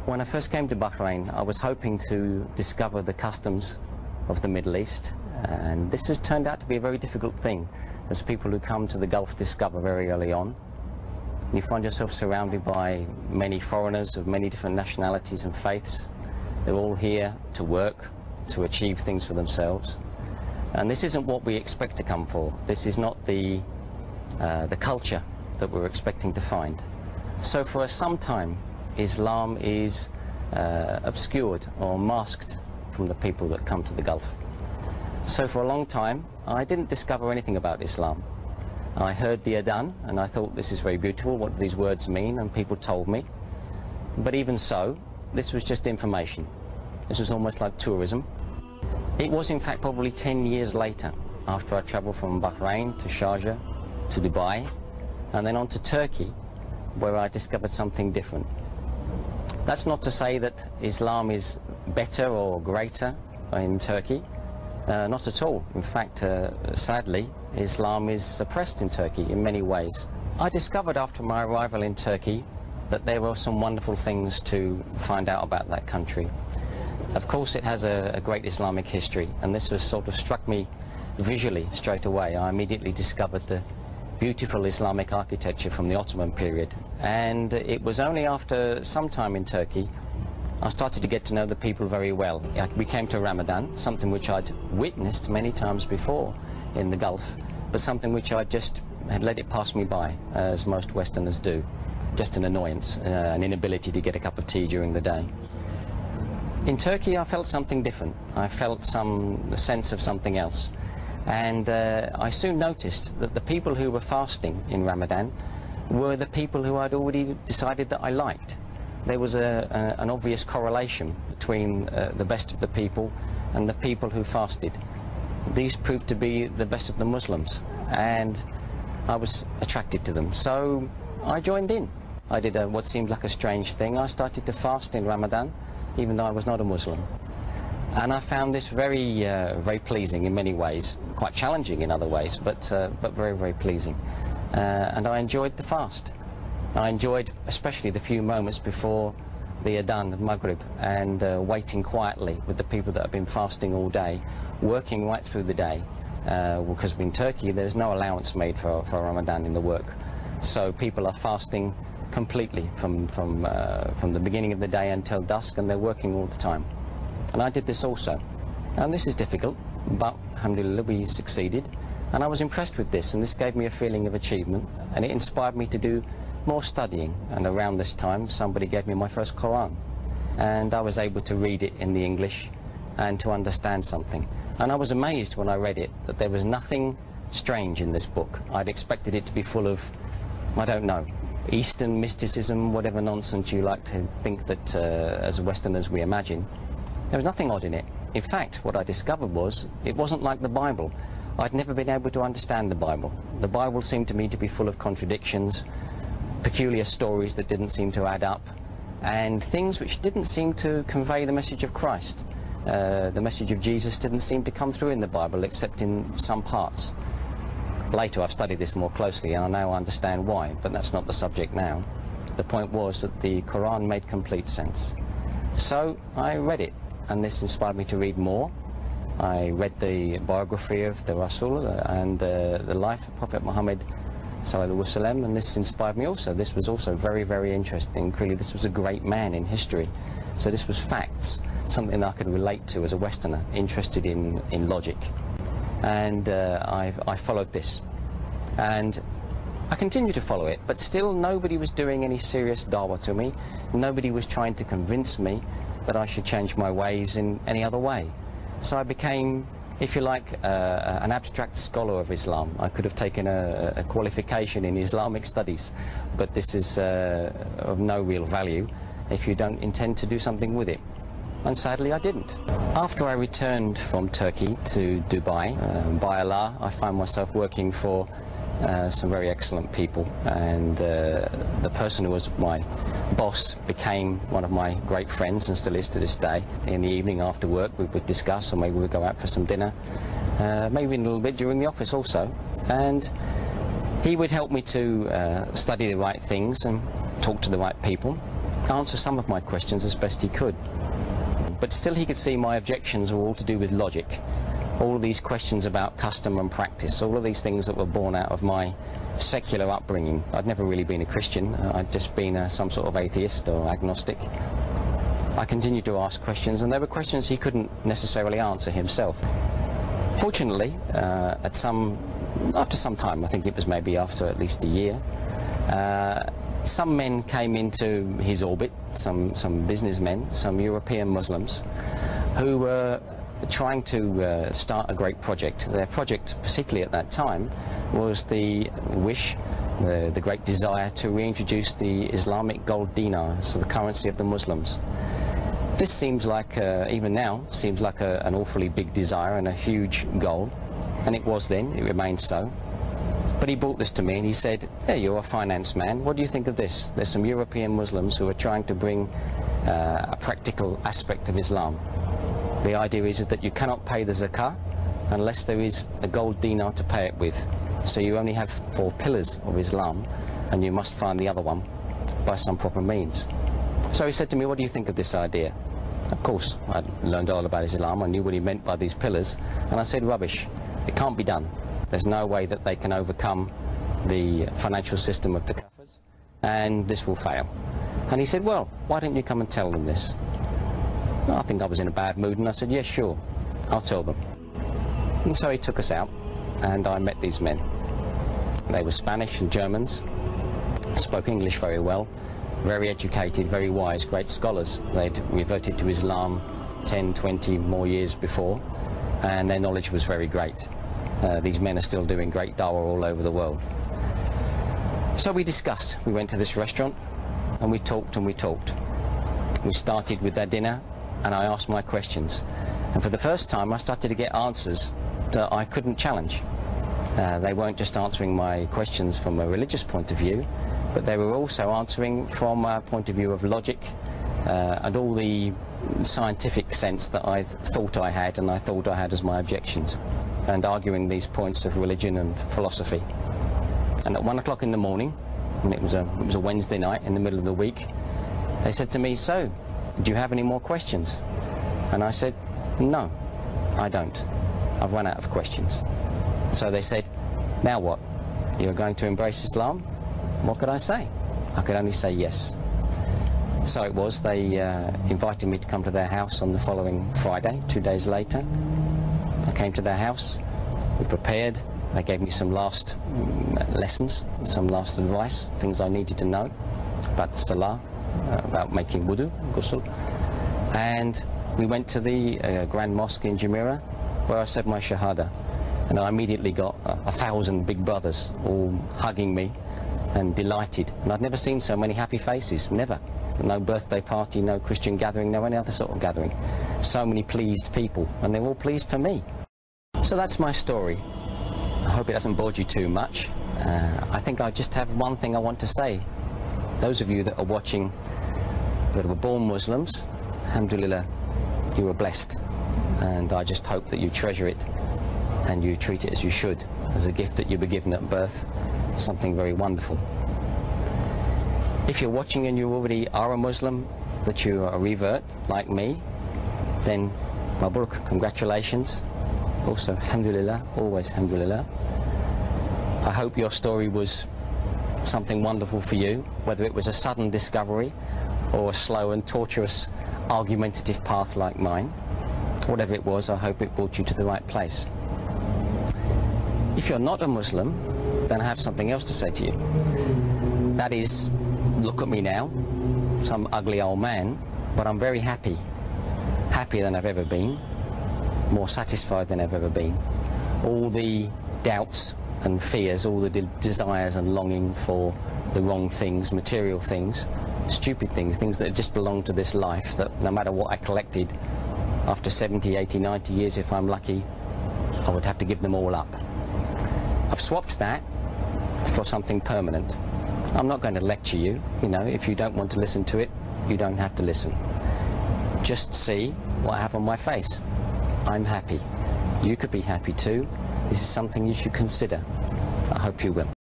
When I first came to Bahrain, I was hoping to discover the customs of the Middle East, and this has turned out to be a very difficult thing, as people who come to the Gulf discover very early on. You find yourself surrounded by many foreigners of many different nationalities and faiths. They're all here to work, to achieve things for themselves. And this isn't what we expect to come for. This is not the culture that we're expecting to find. So for some time, Islam is obscured or masked from the people that come to the Gulf. So for a long time, I didn't discover anything about Islam. I heard the adhan and I thought, this is very beautiful, what do these words mean? And people told me. But even so, this was just information. This was almost like tourism. It was in fact probably 10 years later, after I travelled from Bahrain to Sharjah, to Dubai, and then on to Turkey, where I discovered something different. That's not to say that Islam is better or greater in Turkey. Not at all. In fact, sadly, Islam is suppressed in Turkey in many ways. I discovered after my arrival in Turkey that there were some wonderful things to find out about that country. Of course, it has a great Islamic history, and this has sort of struck me visually straight away. I immediately discovered the beautiful Islamic architecture from the Ottoman period, and it was only after some time in Turkey I started to get to know the people very well. We came to Ramadan, something which I'd witnessed many times before in the Gulf, but something which I just had let it pass me by, as most Westerners do. Just an annoyance, an inability to get a cup of tea during the day. In Turkey I felt something different. I felt some sense of something else. And I soon noticed that the people who were fasting in Ramadan were the people who I'd already decided that I liked. There was an obvious correlation between the best of the people and the people who fasted. These proved to be the best of the Muslims, and I was attracted to them. So I joined in. I did what seemed like a strange thing. I started to fast in Ramadan, even though I was not a Muslim. And I found this very, very pleasing in many ways, quite challenging in other ways, but very, very pleasing. And I enjoyed the fast. I enjoyed especially the few moments before the adhan of Maghrib, and waiting quietly with the people that have been fasting all day, working right through the day, because in Turkey there's no allowance made for Ramadan in the work. So people are fasting completely from the beginning of the day until dusk, and they're working all the time. And I did this also. And this is difficult, but alhamdulillah we succeeded. And I was impressed with this, and this gave me a feeling of achievement, and it inspired me to do more studying. And around this time somebody gave me my first Quran, and I was able to read it in the English and to understand something. And I was amazed when I read it that there was nothing strange in this book. I'd expected it to be full of, I don't know, Eastern mysticism, whatever nonsense you like to think that as Westerners we imagine. There was nothing odd in it. In fact, what I discovered was, it wasn't like the Bible. I'd never been able to understand the Bible. The Bible seemed to me to be full of contradictions, peculiar stories that didn't seem to add up, and things which didn't seem to convey the message of Christ. The message of Jesus didn't seem to come through in the Bible, except in some parts. Later I've studied this more closely, and I now understand why, but that's not the subject now. The point was that the Quran made complete sense. So I read it, and this inspired me to read more. I read the biography of the Rasul and the life of Prophet Muhammad Sallallahu Alaihi Wasallam, and this inspired me also. This was also very, very interesting. Clearly this was a great man in history. So this was facts, something that I could relate to as a Westerner, interested in logic. And I followed this. And I continued to follow it, but still nobody was doing any serious dawah to me. Nobody was trying to convince me that I should change my ways in any other way. So I became, if you like, an abstract scholar of Islam. I could have taken a qualification in Islamic studies, but this is of no real value if you don't intend to do something with it. And sadly I didn't. After I returned from Turkey to Dubai, by Allah, I found myself working for some very excellent people, and the person who was my boss became one of my great friends and still is to this day. In the evening after work we would discuss, or maybe we'd go out for some dinner, maybe a little bit during the office also, and he would help me to study the right things and talk to the right people. answer some of my questions as best he could. But still he could see my objections were all to do with logic. All of these questions about custom and practice, all of these things that were born out of my secular upbringing. I'd never really been a Christian, I'd just been some sort of atheist or agnostic. I continued to ask questions, and there were questions he couldn't necessarily answer himself. Fortunately, after some time, I think it was maybe after at least a year, some men came into his orbit, some businessmen, some European Muslims, who were trying to start a great project. Their project, particularly at that time, was the wish, the great desire to reintroduce the Islamic gold dinar as the currency of the Muslims. This seems like, even now, seems like an awfully big desire and a huge goal, and it was then, it remains so. But he brought this to me and he said, "Hey, you're a finance man, what do you think of this? There's some European Muslims who are trying to bring a practical aspect of Islam. The idea is that you cannot pay the zakah unless there is a gold dinar to pay it with. So you only have 4 pillars of Islam, and you must find the other one by some proper means." So he said to me, "What do you think of this idea?" Of course, I'd learned all about Islam, I knew what he meant by these pillars, and I said, "Rubbish, it can't be done. There's no way that they can overcome the financial system of the Kafirs, and this will fail." And he said, "Well, why don't you come and tell them this?" I think I was in a bad mood, and I said, "Yes, sure, I'll tell them." And so he took us out, and I met these men. They were Spanish and Germans, spoke English very well, very educated, very wise, great scholars. They'd reverted to Islam 10, 20 more years before, and their knowledge was very great. These men are still doing great dawah all over the world. So we discussed. We went to this restaurant, and we talked and we talked. We started with their dinner, and I asked my questions. And for the first time, I started to get answers that I couldn't challenge. They weren't just answering my questions from a religious point of view, but they were also answering from a point of view of logic and all the scientific sense that I thought I had and I thought I had as my objections, and arguing these points of religion and philosophy. And at 1 o'clock in the morning, and it was a Wednesday night in the middle of the week, they said to me, "So, do you have any more questions?" And I said, "No, I don't. I've run out of questions." So they said, "Now what? You're going to embrace Islam?" What could I say? I could only say yes. So it was. They invited me to come to their house on the following Friday, 2 days later. I came to their house, we prepared, they gave me some last lessons, some last advice, things I needed to know about the Salah, about making wudu, ghusl. And we went to the Grand Mosque in Jumeirah, where I said my Shahada. And I immediately got 1,000 big brothers all hugging me and delighted. And I'd never seen so many happy faces, never. No birthday party, no Christian gathering, no any other sort of gathering. So many pleased people, and they're all pleased for me. So that's my story. I hope it hasn't bored you too much. I think I just have one thing I want to say. Those of you that are watching that were born Muslims, alhamdulillah, you were blessed. And I just hope that you treasure it and you treat it as you should, as a gift that you were given at birth, something very wonderful. If you're watching and you already are a Muslim, but you are a revert like me, then Mabruk, congratulations. Also, alhamdulillah, always alhamdulillah. I hope your story was something wonderful for you, whether it was a sudden discovery or a slow and tortuous argumentative path like mine. Whatever it was, I hope it brought you to the right place. If you're not a Muslim, then I have something else to say to you. That is, look at me now, some ugly old man, but I'm very happy. Happier than I've ever been, more satisfied than I've ever been. All the doubts and fears, all the desires and longing for the wrong things, material things, stupid things, things that just belong to this life, that no matter what I collected, after 70, 80, 90 years, if I'm lucky, I would have to give them all up. I've swapped that for something permanent. I'm not going to lecture you, you know, if you don't want to listen to it, you don't have to listen. Just see what I have on my face. I'm happy. You could be happy too. This is something you should consider. I hope you will.